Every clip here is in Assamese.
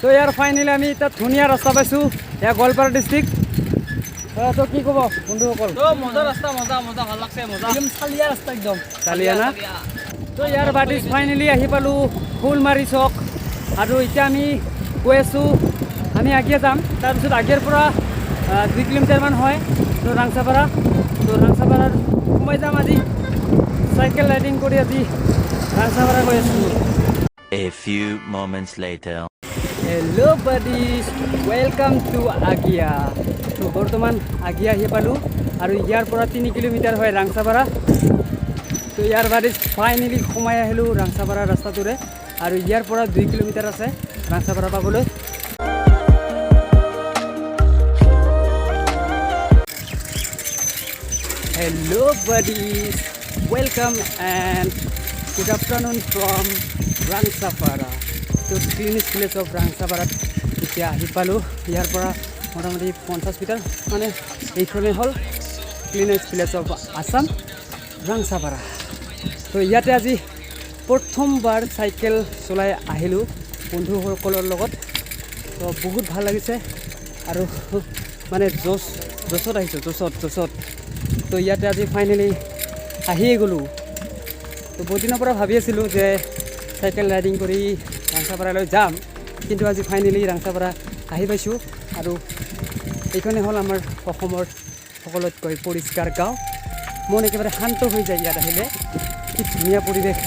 তো ইয়াৰ ফাইনেলি আমি এটা ধুনীয়া ৰাস্তা পাইছোঁ এয়া গোৱালপাৰা ডিষ্ট্ৰিক্ট তো কি ক'ব বন্ধুসকল মজা ৰাস্তা মজা ভাল লাগছে মজা একদম চালিয়া ৰাস্তা একদম চালিয়া না তো ইয়াৰ বাদি ফাইনেলি আহি পালোঁ ফুলমাৰী চক আৰু এতিয়া আমি গৈ আছোঁ আমি আগিয়ে যাম তাৰপিছত আগিয়াৰ পৰা 2 কিলোমিটাৰমান হয় তো ৰাংচাপাৰাৰ সোমাই যাম আজি চাইকেল ৰাইডিং কৰি আজি ৰাংচাপাৰা গৈ আছোঁ A few moments later. Hello buddies, welcome to Agia. তো বৰ্তমান আগিয়া আহি পালোঁ আৰু ইয়াৰ পৰা 3 কিলোমিটাৰ হয় ৰাংচাপাৰা তো ইয়াৰ বাদে ফাইনেলি সোমাই আহিলোঁ ৰাংচাপাৰা ৰাস্তাটোৰে আৰু ইয়াৰ পৰা 2 কিলোমিটাৰ আছে ৰাংচাপাৰা পাবলৈ Hello buddies, welcome and good afternoon from Rangsapara. তো ক্লিনিক প্লেচ অফ ৰাংচাপাৰাত এতিয়া আহি পালোঁ ইয়াৰ পৰা মোটামুটি 50 মিটাৰ মানে এইখনে হ'ল clinic place of Assam Rangchapara তো ইয়াতে আজি প্ৰথমবাৰ চাইকেল চলাই আহিলোঁ বন্ধুসকলৰ লগত তো বহুত ভাল লাগিছে আৰু মানে জছত আহিছোঁ জছত তো ইয়াতে আজি ফাইনেলি আহিয়ে গ'লোঁ তো বহুত দিনৰ পৰা ভাবি আছিলোঁ যে চাইকেল ৰাইডিং কৰি ৰাংচাপাৰালৈ যাম কিন্তু আজি ফাইনেলি ৰাংচাপাৰা আহি পাইছোঁ আৰু এইখনে হ'ল আমাৰ অসমৰ সকলোতকৈ পৰিষ্কাৰ গাঁও মন একেবাৰে শান্ত হৈ যায় ইয়াত আহিলে কি ধুনীয়া পৰিৱেশ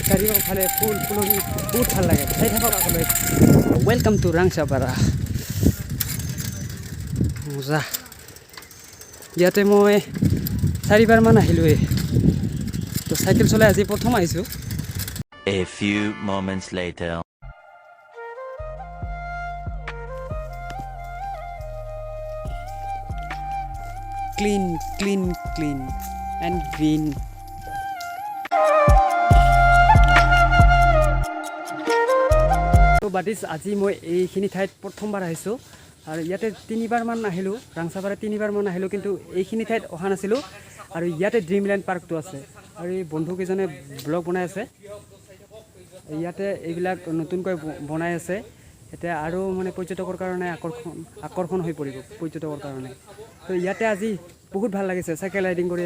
চাৰিওফালে ফুলনি বহুত ভাল লাগে চাই থাকক আগলৈ ৱেলকাম টু ৰাংচাপাৰা মজা ইয়াতে মই 4বাৰমান আহিলোঁৱে তো চাইকেল চলাই আজি প্ৰথম আহিছোঁ A few moments later. Clean and green. তো বাদিছ আজি মই এইখিনি ঠাইত প্ৰথমবাৰ আহিছোঁ আৰু ইয়াতে 3বাৰমান আহিলোঁ ৰাংচাপাৰা 3বাৰমান আহিলোঁ কিন্তু এইখিনি ঠাইত অহা নাছিলোঁ আৰু ইয়াতে ড্ৰিমলেণ্ড পাৰ্কটো আছে আৰু এই বন্ধুকেইজনে ব্লগ বনাই আছে ইয়াতে এইবিলাক নতুনকৈ বনাই আছে এতিয়া আৰু মানে পৰ্যটকৰ কাৰণে আকৰ্ষণ হৈ পৰিব পৰ্যটকৰ কাৰণে তো ইয়াতে আজি বহুত ভাল লাগিছে চাইকেল ৰাইডিং কৰি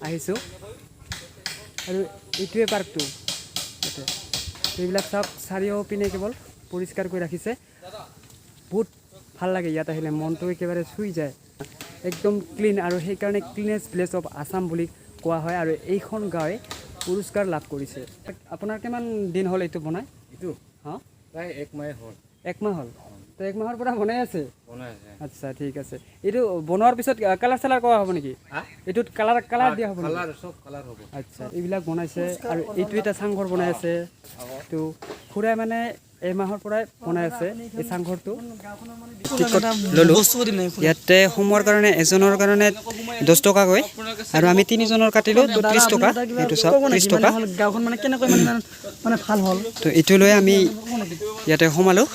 আহিছোঁ আৰু এইটোৱে পাৰ্কটো ইয়াতে এইবিলাক চাওক চাৰিওপিনে কেৱল পৰিষ্কাৰ কৰি ৰাখিছে বহুত ভাল লাগে ইয়াত আহিলে মনটো একেবাৰে চুই যায় একদম ক্লিন আৰু সেইকাৰণে ক্লিনেষ্ট প্লেচ অফ আছাম বুলি কোৱা হয় আৰু এইখন গাঁৱে পুৰস্কাৰ লাভ কৰিছে আপোনাৰ কিমান দিন হ'ল এইটো বনাই এইটো হা প্ৰায় 1 মাহ হ'ল 1 মাহ হ'ল তো 1 মাহৰ পৰা বনাই আছে আচ্ছা ঠিক আছে এইটো বনোৱাৰ পিছত কালাৰ চালাৰ কৰা হ'ব নেকি এইটোত কালাৰ দিয়া হ'ব কালাৰ সব কালাৰ হ'ব আচ্ছা এইবিলাক বনাইছে আৰু এইটো এটা চাংঘৰ বনাই আছে তো খুৰাই মানে এমাহৰ পৰাই বনাই আছে এই চাংঘৰটো ইয়াতে সোমোৱাৰ কাৰণে এজনৰ কাৰণে 10 টকাকৈ আৰু আমি 3জনৰ কাটিলোঁ তো 30 টকা এইটো চাওক 30 টকা গাঁওখন মানে কেনেকৈ মানে ভাল হ'ল তো এইটো লৈ আমি ইয়াতে সোমালোঁ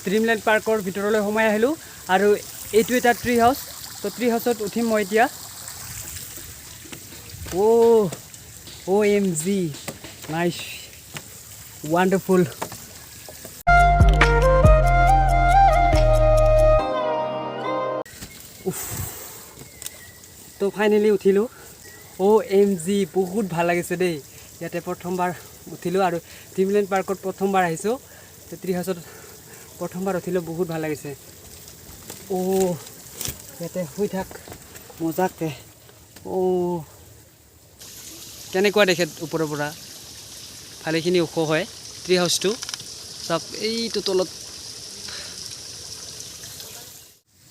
ড্ৰিমলেণ্ড পাৰ্কৰ ভিতৰলৈ সোমাই আহিলোঁ আৰু এইটো এটা ট্ৰি হাউচ তো ট্ৰি হাউচত উঠিম মই এতিয়া OMG নাইস ওয়ান্ডাৰফুল তো ফাইনেলি উঠিলোঁ OMG বহুত ভাল লাগিছে দেই ইয়াতে প্ৰথমবাৰ উঠিলোঁ আৰু ড্ৰিমলেণ্ড পাৰ্কত প্ৰথমবাৰ আহিছোঁ ট্ৰি হাউচত প্ৰথমবাৰ উঠিলোঁ বহুত ভাল লাগিছে ইয়াতে শুই থাক মজাকে কেনেকুৱা দেখে ওপৰৰ পৰা ভালেখিনি ওখ হয় ট্ৰি হাউচটো চব এইটো তলত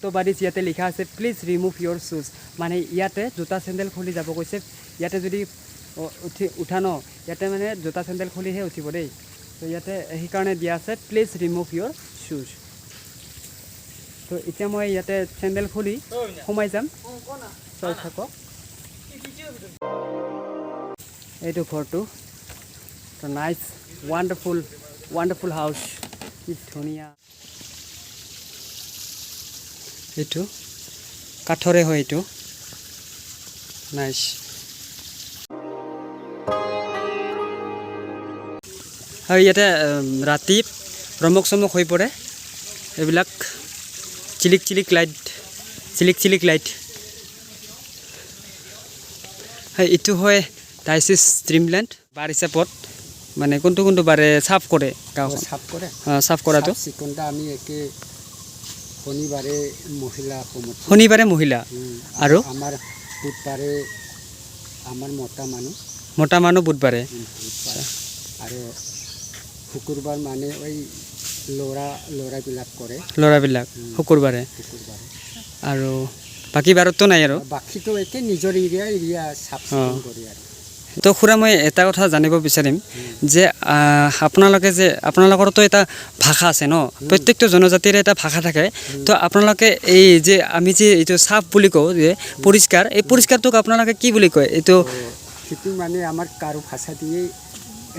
তো বাদিছ ইয়াতে লিখা আছে প্লিজ ৰিমুভ ইয়ৰ শ্বুজ মানে ইয়াতে জোতা চেণ্ডেল খুলি যাব কৈছে ইয়াতে যদি উঠা ন ইয়াতে মানে জোতা চেণ্ডেল খুলিহে উঠিব দেই তো ইয়াতে সেইকাৰণে দিয়া আছে প্লিজ ৰিমুভ ইয়ৰ শ্বুজ তো এতিয়া মই ইয়াতে চেণ্ডেল খুলি সোমাই যাম চাই থাকক এইটো ঘৰটো তো নাইস ওয়ান্ডাৰফুল হাউস কি ধুনীয়া এইটো কাঠৰে হয় এইটো নাইস আৰু ইয়াতে ৰাতি ৰমক চমক হৈ পৰে এইবিলাক চিলিক লাইট হয় এইটো হয় ডাইচিছ ড্ৰিমলেণ্ড বাৰ হিচাপত মানে কোনটো বাৰে চাফ কৰে গাঁওখন চাফ কৰাটো চিকুনটা আমি একে শনিবাৰে মহিলা আৰু আমাৰ বুধবাৰে আমাৰ মতা মানুহ বুধবাৰে আৰু শুকুৰবাৰ মানে ওই ল'ৰাবিলাক শুকুৰবাৰে আৰু বাকী বাৰতো নাই আৰু বাকীটো একে নিজৰ এৰিয়া চাফ চিকুণ কৰি আৰু তো খুৰা মই এটা কথা জানিব বিচাৰিম যে আপোনালোকৰতো এটা ভাষা আছে ন প্ৰত্যেকটো জনজাতিৰ এটা ভাষা থাকে তো আপোনালোকে এই যে আমি যে এইটো চাফ বুলি কওঁ যে পৰিষ্কাৰ এই পৰিষ্কাৰটোক আপোনালোকে কি বুলি কয় এইটো সেইটো মানে আমাৰ কাৰো ভাষা দিয়ে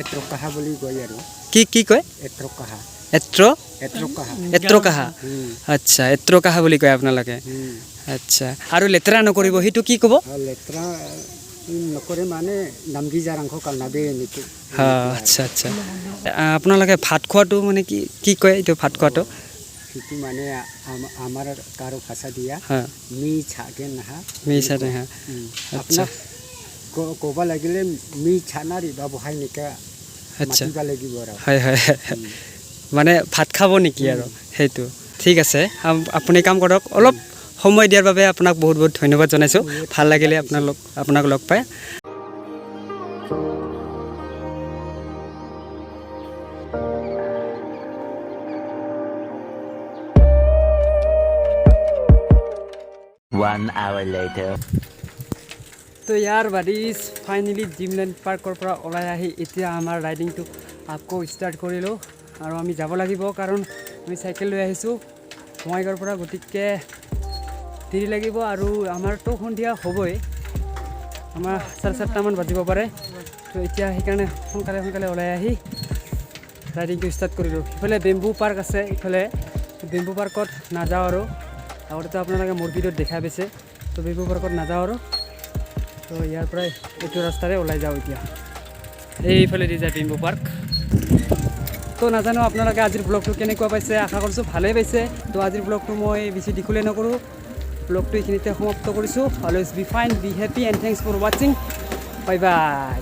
এত্ৰকাহা বুলি কয় আৰু কি কয় এত্ৰকাহা আচ্ছা এত্ৰকাহা বুলি কয় আপোনালোকে আচ্ছা আৰু লেতেৰা নকৰিব সেইটো কি ক'ব লেতেৰা নকৰে মানে নামগি জাৰাংখ কালনাবে এনেকৈ আচ্ছা আপোনালোকে ভাত খোৱাটো মানে কি কয় এইটো ভাত খোৱাটো সেইটো মানে আমাৰ কাৰো ভাষা দিয়া মি ছাগে নাহা আপোনাক ক'ব লাগিলে মি ছানাৰি বা বহাই নিকা মাতিব লাগিব আৰু হয় মানে ভাত খাব নেকি আৰু সেইটো ঠিক আছে আপুনি কাম কৰক অলপ সময় দিয়াৰ বাবে আপোনাক বহুত ধন্যবাদ জনাইছোঁ ভাল লাগিলে আপোনাক লগ পাই One hour later. তো ইয়াৰ বাদিছ ফাইনেলি ড্ৰিমলেণ্ড পাৰ্কৰ পৰা ওলাই আহি এতিয়া আমাৰ ৰাইডিংটো আকৌ ষ্টাৰ্ট কৰিলোঁ আৰু আমি যাব লাগিব কাৰণ আমি চাইকেল লৈ আহিছোঁ বঙাইগাঁৱৰ পৰা গতিকে দেৰি লাগিব আৰু আমাৰতো সন্ধিয়া হ'বই আমাৰ 7:30মান বাজিব পাৰে তো এতিয়া সেইকাৰণে সোনকালে ওলাই আহি ৰাইডিংটো ষ্টাৰ্ট কৰিলোঁ ইফালে বেম্বু পাৰ্ক আছে ইফালে বেম্বু পাৰ্কত নাযাওঁ আৰু আগতেতো আপোনালোকে মোৰ ভিডিঅ'ত দেখা পাইছে তো বেম্বু পাৰ্কত নাযাওঁ আৰু তো ইয়াৰ পৰাই এইটো ৰাস্তাৰে ওলাই যাওঁ এতিয়া এইফালে দি যায় বেম্বু পাৰ্ক তো নাজানো আপোনালোকে আজিৰ ব্লগটো কেনেকুৱা পাইছে আশা কৰিছোঁ ভালেই পাইছে তো আজিৰ ব্লগটো মই বেছি দীঘলীয়া নকৰোঁ ব্লগটো এইখিনিতে সমাপ্ত কৰিছোঁ always be fine be happy and thanks for ৱাচিং বাই বাই